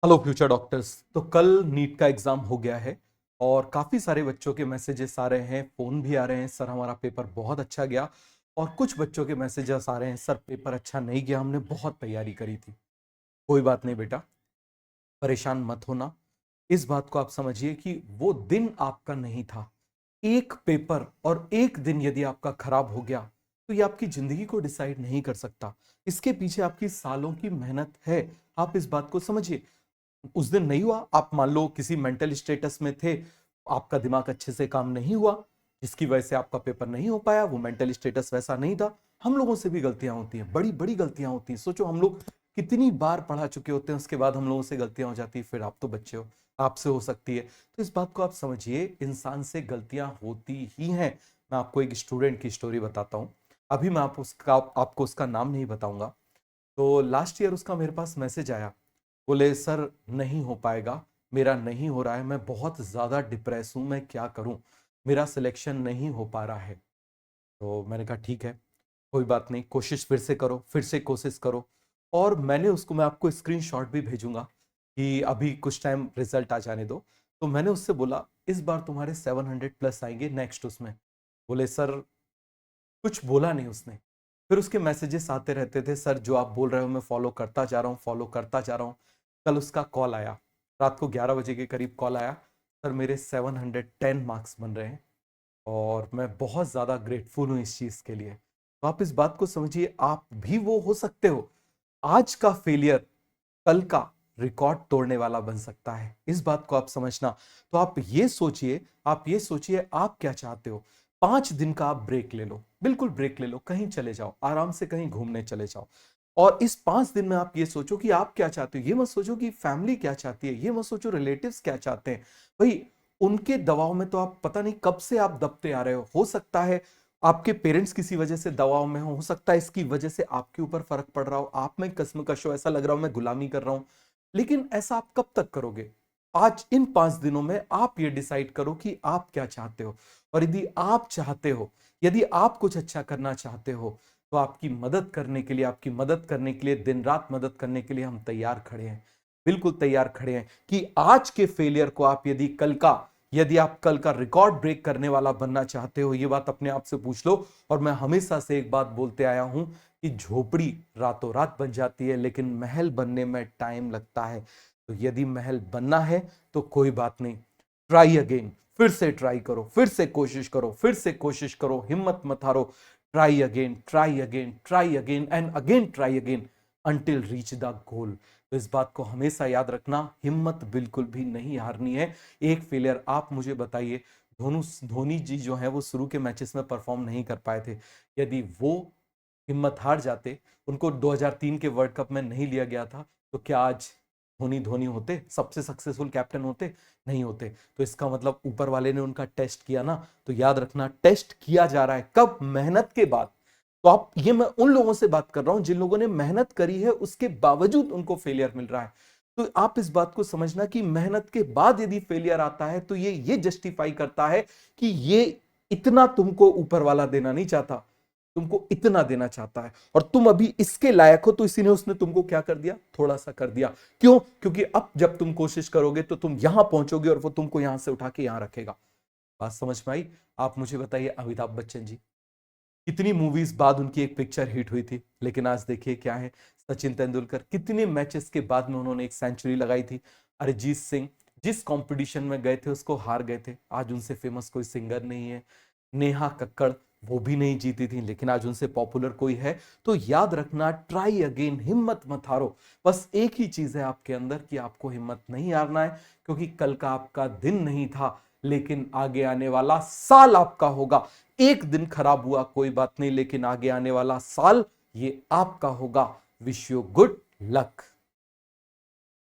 Hello future doctors. तो कल NEET का एग्जाम हो गया है और काफी सारे बच्चों के मैसेजेस आ रहे हैं, फोन भी आ रहे हैं, सर हमारा पेपर बहुत अच्छा गया। और कुछ बच्चों के मैसेजेस आ रहे हैं, सर पेपर अच्छा नहीं गया, हमने बहुत तैयारी करी थी। कोई बात नहीं बेटा, परेशान मत होना। इस बात को आप समझिए कि वो दिन आपका नहीं था। एक पेपर और एक दिन यदि आपका खराब हो गया तो ये आपकी जिंदगी को डिसाइड नहीं कर सकता। इसके पीछे आपकी सालों की मेहनत है। आप इस बात को समझिए। उस दिन नहीं हुआ, आप मान लो किसी मेंटल स्टेटस में थे, आपका दिमाग अच्छे से काम नहीं हुआ, जिसकी वजह से आपका पेपर नहीं हो पाया, वो मेंटल स्टेटस वैसा नहीं था। हम लोगों से भी गलतियां होती हैं, बड़ी बड़ी गलतियां होती हैं। सोचो हम लोग कितनी बार पढ़ा चुके होते हैं, उसके बाद हम लोगों से गलतियां हो जाती है। फिर आप तो बच्चे हो, आपसे हो सकती है। तो इस बात को आप समझिए, इंसान से गलतियां होती ही हैं। मैं आपको एक स्टूडेंट की स्टोरी बताता हूं। अभी मैं आपको उसका नाम नहीं बताऊंगा। तो लास्ट ईयर उसका मेरे पास मैसेज आया, बोले सर नहीं हो पाएगा, मेरा नहीं हो रहा है, मैं बहुत ज्यादा डिप्रेस हूं, मैं क्या करूं, मेरा सिलेक्शन नहीं हो पा रहा है। तो मैंने कहा ठीक है, कोई बात नहीं, कोशिश फिर से करो, फिर से कोशिश करो। और मैं आपको स्क्रीनशॉट भी भेजूंगा कि अभी कुछ टाइम रिजल्ट आ जाने दो। तो मैंने उससे बोला इस बार तुम्हारे 700 प्लस आएंगे नेक्स्ट उसमें। बोले सर, कुछ बोला नहीं उसने। फिर उसके मैसेजेस आते रहते थे, सर जो आप बोल रहे हो मैं फॉलो करता जा रहा हूँ, फॉलो करता जा रहा हूँ। कल उसका कॉल आया, रात को 11 बजे के करीब कॉल आया, सर मेरे 710 मार्क्स बन रहे हैं और मैं बहुत ज़्यादा ग्रेटफुल हूँ इस चीज़ के लिए। तो आप इस बात को समझिए, आप भी वो हो सकते हो। आज का फेलियर कल का रिकॉर्ड तोड़ने वाला बन सकता है, इस बात को आप समझना। तो आप ये सोचिए आप क्या चाहते हो। 5 दिन का आप ब्रेक ले लो, बिल्कुल ब्रेक ले लो, कहीं चले जाओ, आराम से कहीं घूमने चले जाओ। और इस 5 दिन में आप ये सोचो कि आप क्या चाहते हो। ये मत सोचो कि फैमिली क्या चाहती है, ये मत सोचो रिलेटिव्स क्या चाहते हैं। भाई, उनके दबाव में तो आप पता नहीं कब से आप दबते आ रहे हो सकता है आपके पेरेंट्स किसी वजह से दबाव में हो सकता है इसकी वजह से आपके ऊपर फर्क पड़ रहा हो, आप में कश्मकश हो, ऐसा लग रहा हो मैं गुलामी कर रहा हूं। लेकिन ऐसा आप कब तक करोगे। आज इन 5 दिनों में आप ये डिसाइड करो कि आप क्या चाहते हो। और यदि आप चाहते हो, यदि आप कुछ अच्छा करना चाहते हो, तो आपकी मदद करने के लिए दिन रात मदद करने के लिए हम तैयार खड़े हैं। बिल्कुल तैयार खड़े हैं कि आज के फेलियर को आप यदि आप कल का रिकॉर्ड ब्रेक करने वाला बनना चाहते हो, ये बात अपने आप से पूछ लो। और मैं हमेशा से एक बात बोलते आया हूं कि झोपड़ी रातों रात बन जाती है, लेकिन महल बनने में टाइम लगता है। तो यदि महल बनना है तो कोई बात नहीं, ट्राई अगेन, फिर से ट्राई करो, फिर से कोशिश करो, फिर से कोशिश करो, हिम्मत मत हारो। Try again, try again, try again and again, try again until reach the goal. तो इस बात को हमेशा याद रखना, हिम्मत बिल्कुल भी नहीं हारनी है। एक फेलियर आप मुझे बताइए, धोनी धोनी जी जो है वो शुरू के मैचेस में परफॉर्म नहीं कर पाए थे। यदि वो हिम्मत हार जाते, उनको 2003 के वर्ल्ड कप में नहीं लिया गया था, तो क्या आज धोनी धोनी होते, सबसे सक्सेसफुल कैप्टन होते? नहीं होते। तो इसका मतलब ऊपर वाले ने उनका टेस्ट किया ना। तो याद रखना, टेस्ट किया जा रहा है कब? मेहनत के बाद। तो आप ये मैं उन लोगों से बात कर रहा हूं जिन लोगों ने मेहनत करी है, उसके बावजूद उनको फेलियर मिल रहा है। तो आप इस बात को समझना कि मेहनत के बाद यदि फेलियर आता है तो ये जस्टिफाई करता है कि ये इतना तुमको ऊपर वाला देना नहीं चाहता, तुमको इतना देना चाहता है और तुम अभी इसके लायक हो। तो इसीलिए उसने तुमको क्या कर दिया, थोड़ा सा कर दिया। क्यों? क्योंकि अब जब तुम कोशिश करोगे तो तुम यहां पहुंचोगे और वो तुमको यहां से उठा के यहां रखेगा। बात समझ में आई? आप मुझे बताइए, अमिताभ बच्चन जी, कितनी मूवीज बाद उनकी एक पिक्चर हिट हुई थी, लेकिन आज देखिए क्या है। सचिन तेंदुलकर, कितने मैचेस के बाद में उन्होंने एक सेंचुरी लगाई थी। अरिजीत सिंह, जिस कंपटीशन में गए थे उसको हार गए थे, आज उनसे फेमस कोई सिंगर नहीं है। नेहा कक्कड़, वो भी नहीं जीती थी, लेकिन आज उनसे पॉपुलर कोई है? तो याद रखना, ट्राई अगेन, हिम्मत मत हारो। बस एक ही चीज है आपके अंदर कि आपको हिम्मत नहीं हारना है, क्योंकि कल का आपका दिन नहीं था, लेकिन आगे आने वाला साल आपका होगा। एक दिन खराब हुआ कोई बात नहीं, लेकिन आगे आने वाला साल ये आपका होगा। Wish you good luck.